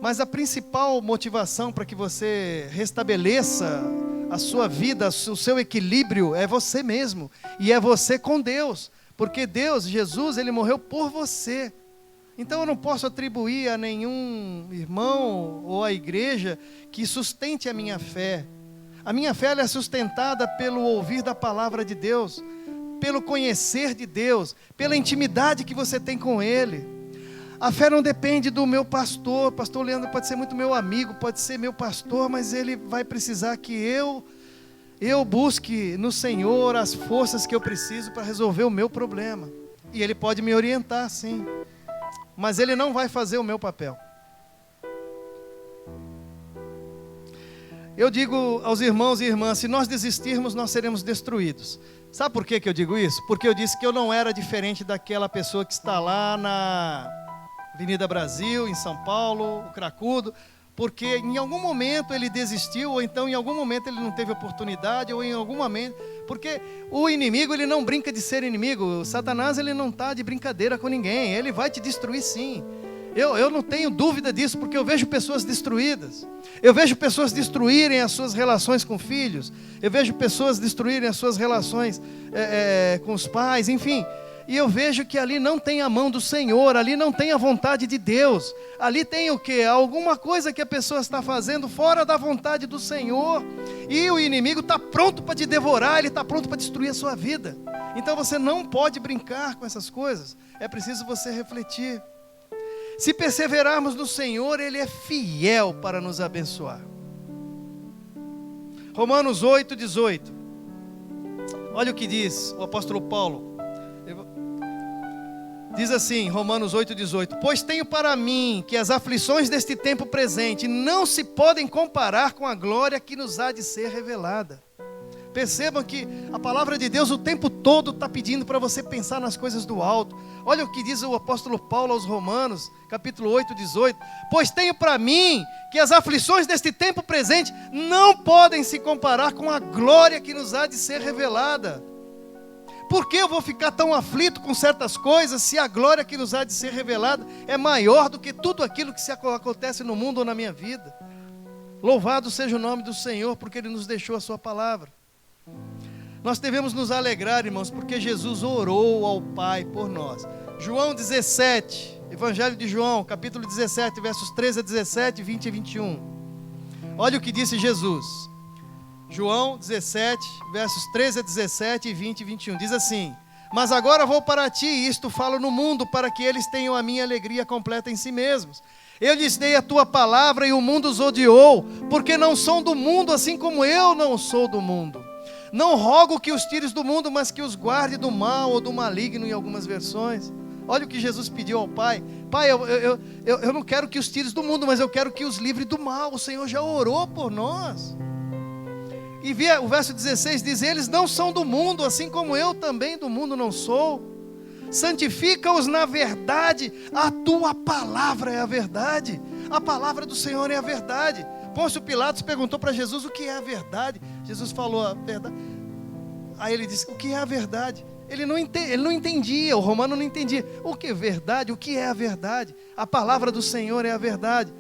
Mas a principal motivação para que você restabeleça a sua vida, o seu equilíbrio, é você mesmo. E é você com Deus. Porque Deus, Jesus, Ele morreu por você. Então eu não posso atribuir a nenhum irmão ou à igreja que sustente a minha fé. A minha fé ela é sustentada pelo ouvir da palavra de Deus, pelo conhecer de Deus, pela intimidade que você tem com Ele. A fé não depende do meu pastor. Pastor Leandro pode ser muito meu amigo, pode ser meu pastor, mas ele vai precisar que eu busque no Senhor as forças que eu preciso para resolver o meu problema. E Ele pode me orientar, sim, mas Ele não vai fazer o meu papel. Eu digo aos irmãos e irmãs, se nós desistirmos, nós seremos destruídos. Sabe por que eu digo isso? Porque eu disse que eu não era diferente daquela pessoa que está lá na Avenida Brasil, em São Paulo, o cracudo, porque em algum momento ele desistiu, ou então em algum momento ele não teve oportunidade, ou em algum momento... Porque o inimigo, ele não brinca de ser inimigo. O Satanás, ele não está de brincadeira com ninguém. Ele vai te destruir, sim. Eu não tenho dúvida disso, porque eu vejo pessoas destruídas. Eu vejo pessoas destruírem as suas relações com filhos. Eu vejo pessoas destruírem as suas relações com os pais, enfim. E eu vejo que ali não tem a mão do Senhor, ali não tem a vontade de Deus. Ali tem o quê? Alguma coisa que a pessoa está fazendo fora da vontade do Senhor. E o inimigo está pronto para te devorar, ele está pronto para destruir a sua vida. Então você não pode brincar com essas coisas. É preciso você refletir. Se perseverarmos no Senhor, Ele é fiel para nos abençoar. Romanos 8:18. Olha o que diz o apóstolo Paulo. Diz assim, Romanos 8:18: pois tenho para mim que as aflições deste tempo presente não se podem comparar com a glória que nos há de ser revelada. Percebam que a palavra de Deus o tempo todo está pedindo para você pensar nas coisas do alto. Olha o que diz o apóstolo Paulo aos Romanos, capítulo 8:18: pois tenho para mim que as aflições deste tempo presente não podem se comparar com a glória que nos há de ser revelada. Por que eu vou ficar tão aflito com certas coisas, se a glória que nos há de ser revelada é maior do que tudo aquilo que acontece no mundo ou na minha vida? Louvado seja o nome do Senhor, porque Ele nos deixou a sua palavra. Nós devemos nos alegrar, irmãos, porque Jesus orou ao Pai por nós. João 17, Evangelho de João, capítulo 17, versos 13 a 17, 20 e 21. Olha o que disse Jesus. João 17, versos 13 a 17, 20 e 21. Diz assim: mas agora vou para ti, e isto falo no mundo, para que eles tenham a minha alegria completa em si mesmos. Eu lhes dei a tua palavra e o mundo os odiou, porque não são do mundo, assim como eu não sou do mundo. Não rogo que os tires do mundo, mas que os guarde do mal ou do maligno, em algumas versões. Olha o que Jesus pediu ao Pai. Pai, eu não quero que os tires do mundo, mas eu quero que os livre do mal. O Senhor já orou por nós. E o verso 16 diz: eles não são do mundo, assim como eu também do mundo não sou. Santifica-os na verdade, a tua palavra é a verdade. A palavra do Senhor é a verdade. Pôncio Pilatos perguntou para Jesus o que é a verdade. Jesus falou a verdade. Aí ele disse: o que é a verdade? Ele não entendia, o romano não entendia. O que é verdade? O que é a verdade? A palavra do Senhor é a verdade.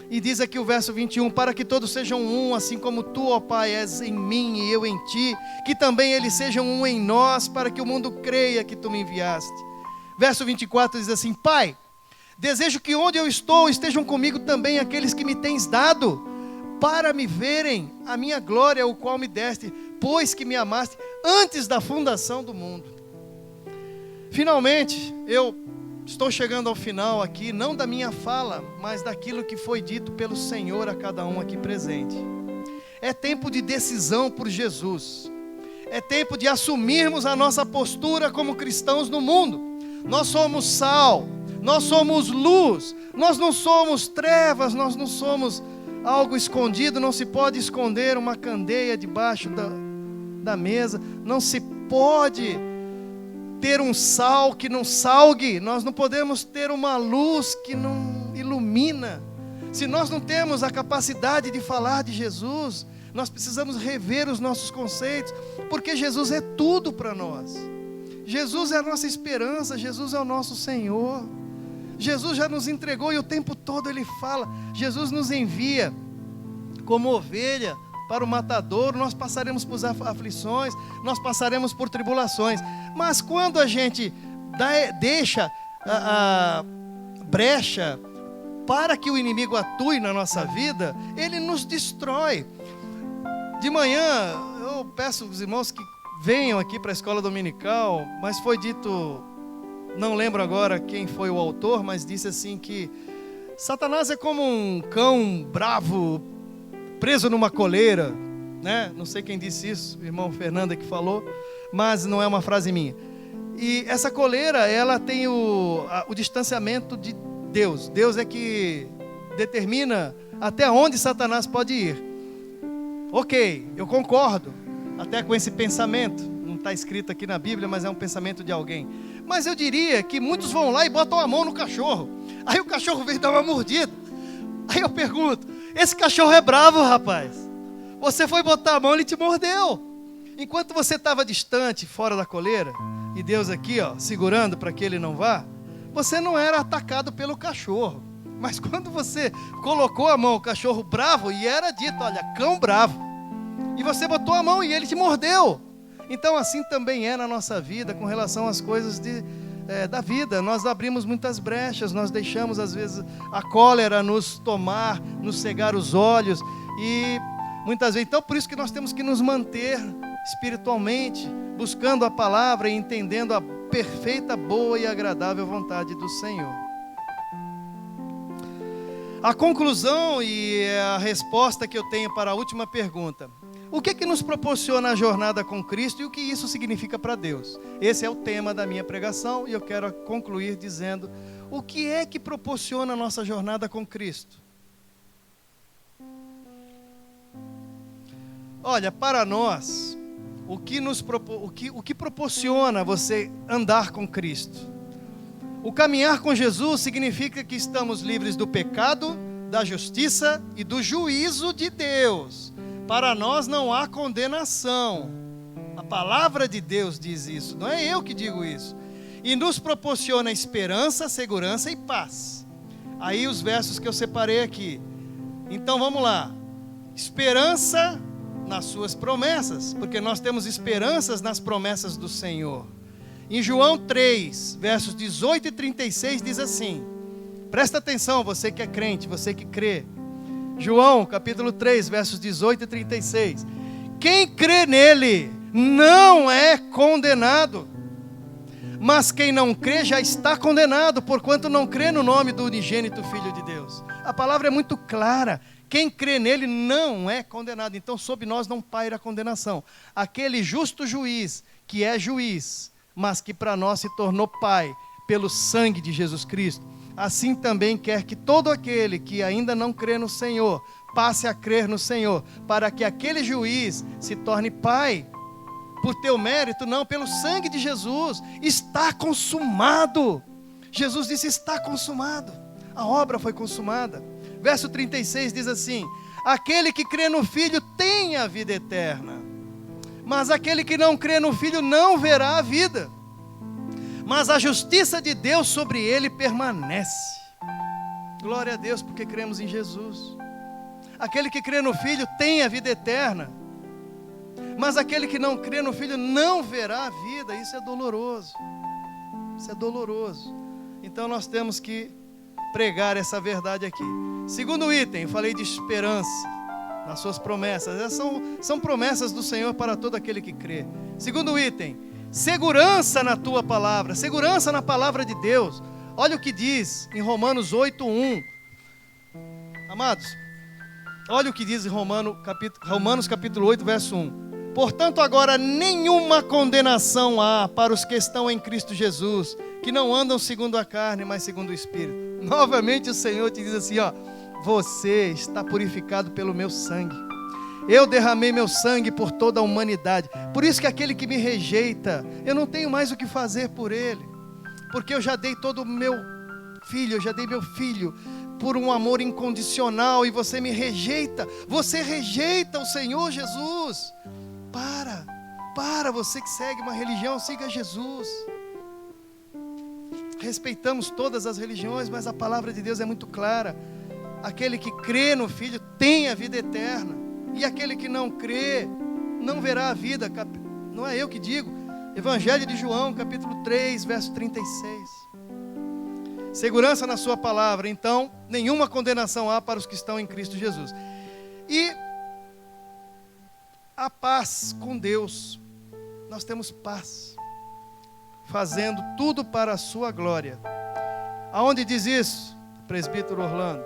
E diz aqui o verso 21, para que todos sejam um, assim como tu, ó Pai, és em mim e eu em ti, que também eles sejam um em nós, para que o mundo creia que tu me enviaste. Verso 24 diz assim: Pai, desejo que onde eu estou estejam comigo também aqueles que me tens dado, para me verem a minha glória, o qual me deste, pois que me amaste antes da fundação do mundo. Finalmente, eu estou chegando ao final aqui, não da minha fala, mas daquilo que foi dito pelo Senhor a cada um aqui presente. É tempo de decisão por Jesus. É tempo de assumirmos a nossa postura como cristãos no mundo. Nós somos sal, Nós somos luz, nós não somos trevas, nós não somos algo escondido. Não se pode esconder uma candeia debaixo da mesa, não se pode ter um sal que não salgue, nós não podemos ter uma luz que não ilumina. Se nós não temos a capacidade de falar de Jesus, nós precisamos rever os nossos conceitos, porque Jesus é tudo para nós. Jesus é a nossa esperança, Jesus é o nosso Senhor. Jesus já nos entregou e o tempo todo Ele fala. Jesus nos envia como ovelha para o matadouro. Nós passaremos por aflições, nós passaremos por tribulações. Mas quando a gente deixa a brecha para que o inimigo atue na nossa vida, ele nos destrói. De manhã, eu peço aos irmãos que venham aqui para a escola dominical, mas foi dito, não lembro agora quem foi o autor, mas disse assim que Satanás é como um cão bravo, preso numa coleira, né? Não sei quem disse isso, o irmão Fernando que falou, mas não é uma frase minha. E essa coleira, ela tem o distanciamento de Deus. Deus é que determina até onde Satanás pode ir. Ok, eu concordo até com esse pensamento. Não está escrito aqui na Bíblia, mas é um pensamento de alguém. Mas eu diria que muitos vão lá e botam a mão no cachorro. Aí o cachorro vem dar uma mordida. Aí eu pergunto, esse cachorro é bravo, rapaz. Você foi botar a mão, ele te mordeu. Enquanto você estava distante, fora da coleira, e Deus aqui, ó, segurando para que ele não vá, você não era atacado pelo cachorro. Mas quando você colocou a mão, o cachorro bravo, e era dito, olha, cão bravo, e você botou a mão e ele te mordeu. Então assim também é na nossa vida, com relação às coisas da vida. Nós abrimos muitas brechas, nós deixamos às vezes a cólera nos tomar, nos cegar os olhos, e muitas vezes, então por isso que nós temos que nos manter espiritualmente, buscando a palavra e entendendo a perfeita, boa e agradável vontade do Senhor. A conclusão e a resposta que eu tenho para a última pergunta: o que nos proporciona a jornada com Cristo e o que isso significa para Deus? Esse é o tema da minha pregação e eu quero concluir dizendo: o que é que proporciona a nossa jornada com Cristo? Olha, para nós, o que proporciona você andar com Cristo? O caminhar com Jesus significa que estamos livres do pecado, da justiça e do juízo de Deus. Para nós não há condenação. A palavra de Deus diz isso, não é eu que digo isso. E nos proporciona esperança, segurança e paz. Aí os versos que eu separei aqui. Então vamos lá. Esperança nas suas promessas, porque nós temos esperanças nas promessas do Senhor. Em João 3, versos 18 e 36 diz assim, presta atenção você que é crente, você que crê. João capítulo 3, versos 18 e 36. Quem crê nele não é condenado, mas quem não crê já está condenado, porquanto não crê no nome do unigênito Filho de Deus. A palavra é muito clara. Quem crê nele não é condenado. Então sobre nós não paira a condenação. Aquele justo juiz, que é juiz, mas que para nós se tornou Pai, pelo sangue de Jesus Cristo, assim também quer que todo aquele que ainda não crê no Senhor, passe a crer no Senhor, para que aquele juiz se torne Pai, por teu mérito, não, pelo sangue de Jesus. Está consumado. Jesus disse, está consumado, a obra foi consumada. Verso 36 diz assim, aquele que crê no Filho tem a vida eterna, mas aquele que não crê no Filho não verá a vida, mas a justiça de Deus sobre ele permanece. Glória a Deus, porque cremos em Jesus. Aquele que crê no Filho tem a vida eterna, mas aquele que não crê no Filho não verá a vida. Isso é doloroso. Isso é doloroso. Então nós temos que pregar essa verdade aqui. Segundo item, eu falei de esperança nas suas promessas. Essas são promessas do Senhor para todo aquele que crê. Segundo item, segurança na tua palavra, segurança na palavra de Deus. Olha o que diz em Romanos 8:1. Amados, olha o que diz em Romanos capítulo 8, verso 1. Portanto, agora nenhuma condenação há para os que estão em Cristo Jesus, que não andam segundo a carne, mas segundo o Espírito. Novamente o Senhor te diz assim, ó, você está purificado pelo meu sangue. Eu derramei meu sangue por toda a humanidade. Por isso que aquele que me rejeita, eu não tenho mais o que fazer por ele. Porque eu já dei todo o meu filho, eu já dei meu filho por um amor incondicional e você me rejeita. Você rejeita o Senhor Jesus. Para, você que segue uma religião, siga Jesus. Respeitamos todas as religiões, mas a palavra de Deus é muito clara. Aquele que crê no Filho tem a vida eterna. E aquele que não crê, não verá a vida. Não é eu que digo. Evangelho de João, capítulo 3, verso 36. Segurança na sua palavra. Então, nenhuma condenação há para os que estão em Cristo Jesus. E a paz com Deus. Nós temos paz. Fazendo tudo para a sua glória. Aonde diz isso, presbítero Orlando?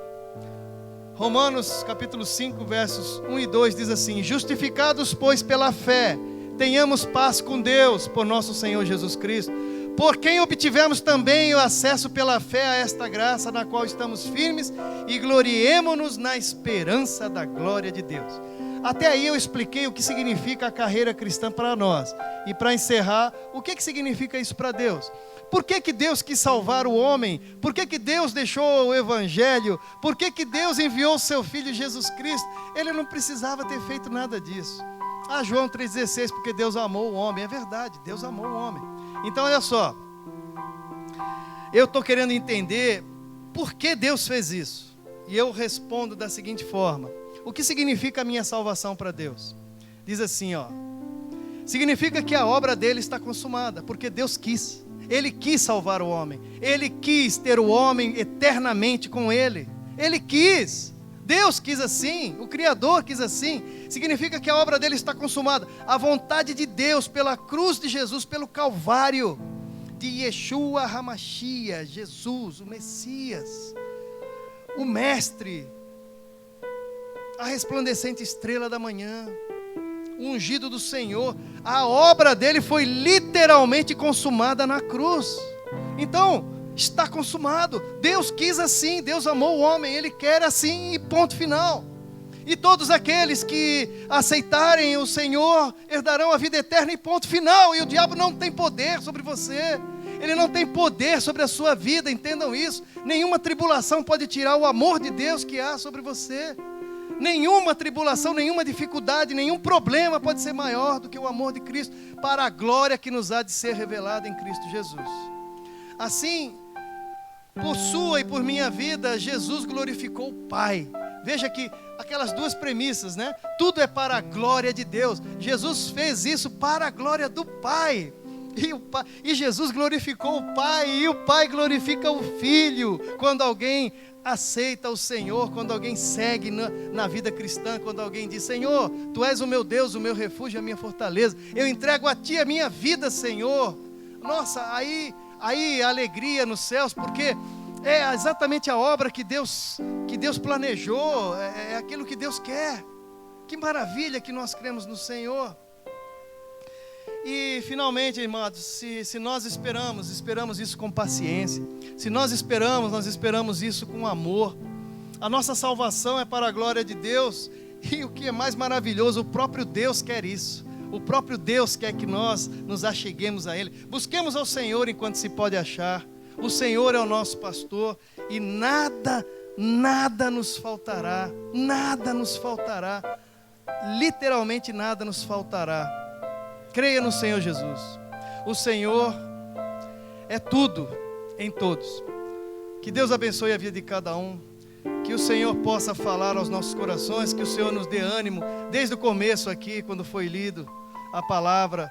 Romanos capítulo 5, versos 1 e 2 diz assim: justificados, pois, pela fé, tenhamos paz com Deus, por nosso Senhor Jesus Cristo, por quem obtivemos também o acesso pela fé a esta graça, na qual estamos firmes, e gloriemo-nos na esperança da glória de Deus. Até aí eu expliquei o que significa a carreira cristã para nós. E para encerrar, o que significa isso para Deus? Por que Deus quis salvar o homem? Por que Deus deixou o Evangelho? Por que Deus enviou o seu Filho Jesus Cristo? Ele não precisava ter feito nada disso. João 3,16, porque Deus amou o homem. É verdade, Deus amou o homem. Então olha só, eu estou querendo entender por que Deus fez isso. E eu respondo da seguinte forma: o que significa a minha salvação para Deus? Diz assim, ó, significa que a obra dele está consumada, porque Deus quis. Ele quis salvar o homem. Ele quis ter o homem eternamente com ele. Ele quis. Deus quis assim. O Criador quis assim. Significa que a obra dele está consumada. A vontade de Deus pela cruz de Jesus, pelo Calvário, de Yeshua HaMashiach, Jesus, o Messias, o Mestre, a resplandecente estrela da manhã, o ungido do Senhor. A obra dele foi literalmente consumada na cruz. Então, está consumado. Deus quis assim, Deus amou o homem, Ele quer assim, e ponto final. E todos aqueles que aceitarem o Senhor herdarão a vida eterna, e ponto final. E o diabo não tem poder sobre você. Ele não tem poder sobre a sua vida, entendam isso. Nenhuma tribulação pode tirar o amor de Deus que há sobre você. Nenhuma tribulação, nenhuma dificuldade, nenhum problema pode ser maior do que o amor de Cristo, para a glória que nos há de ser revelada em Cristo Jesus. Assim, por sua e por minha vida, Jesus glorificou o Pai. Veja que aquelas duas premissas, né? Tudo é para a glória de Deus. Jesus fez isso para a glória do Pai. E Jesus glorificou o Pai, e o Pai glorifica o Filho. Quando alguém aceita o Senhor, quando alguém segue na vida cristã, quando alguém diz: Senhor, Tu és o meu Deus, o meu refúgio, a minha fortaleza, eu entrego a Ti a minha vida, Senhor. Nossa, aí a alegria nos céus, porque é exatamente a obra que Deus planejou, é aquilo que Deus quer. Que maravilha que nós cremos no Senhor. E finalmente, irmãos, se nós esperamos isso com paciência. Se nós esperamos isso com amor. A nossa salvação é para a glória de Deus. E o que é mais maravilhoso, o próprio Deus quer isso. O próprio Deus quer que nós nos acheguemos a Ele. Busquemos ao Senhor enquanto se pode achar. O Senhor é o nosso pastor e nada nos faltará. Nada nos faltará. Literalmente nada nos faltará. Creia no Senhor Jesus. O Senhor é tudo em todos. Que Deus abençoe a vida de cada um. Que o Senhor possa falar aos nossos corações. Que o Senhor nos dê ânimo. Desde o começo aqui, quando foi lido a palavra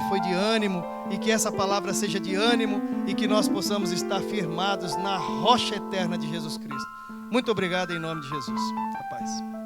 foi de ânimo. E que essa palavra seja de ânimo. E que nós possamos estar firmados na rocha eterna de Jesus Cristo. Muito obrigado em nome de Jesus. A paz.